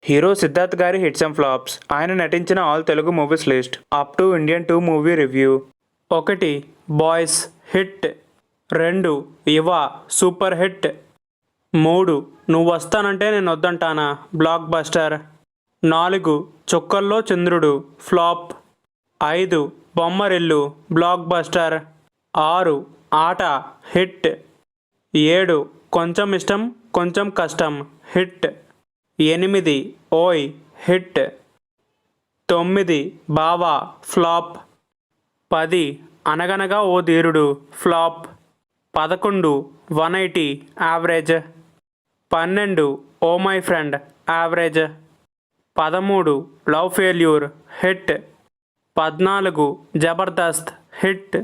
Hero Siddharth గారి hits and flops. ఆయన నటించిన all Telugu movies list up to Indian 2 movie review. 1 boys hit. 2 యువ super hit. 3 నువ్వు వస్తానంటే నేను వద్దంటానా బ్లాక్ బస్టర్. 4 చుక్కల్లో చంద్రుడు ఫ్లాప్. 5 Bommarillu block buster. 6 ఆట హిట్. 7 కొంచెం ఇష్టం కొంచెం కష్టం హిట్. 8 ఓయ్ హిట్. 9 బావా flop. 10 Anaganaga O Dheerudu flop. 11 180 average. 12 oh my friend average. 13 love failure hit. 14 Jabardasth hit.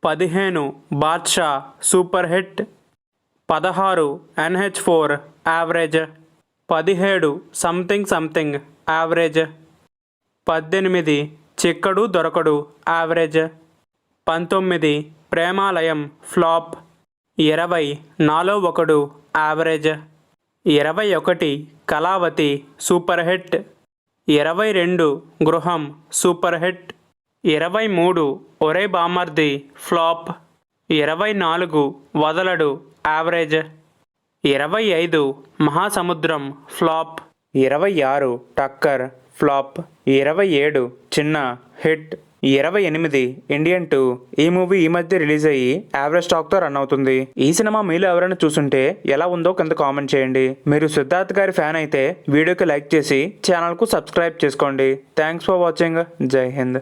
15 Baadshah super hit. 16 NH4 average. 17 something something average. 18 Chikkadu Dorakadu average. 19 ప్రేమాలయం flop. 20 నాలో ఒకడు యావరేజ్. 21 Kalavathi super hit. 22 గృహం సూపర్ హిట్. 23 ఒరే బామర్ది ఫ్లాప్. 24 వదలడు యావరేజ్. 25 మహాసముద్రం ఫ్లాప్. 26 టక్కర్ ఫ్లాప్. 27 చిన్న హిట్. 28 ఇండియన్ 2. ఈ movie ఈ మధ్య రిలీజ్ అయ్యి యావరేజ్ టాక్తో రన్ అవుతుంది. ఈ సినిమా మీలో ఎవరైనా చూసుంటే ఎలా ఉందో కింద కామెంట్ చేయండి. మీరు సిద్ధార్థ్ గారి ఫ్యాన్ అయితే వీడియోకి లైక్ చేసి ఛానల్కు సబ్స్క్రైబ్ చేసుకోండి. Thanks for watching. జై హింద్.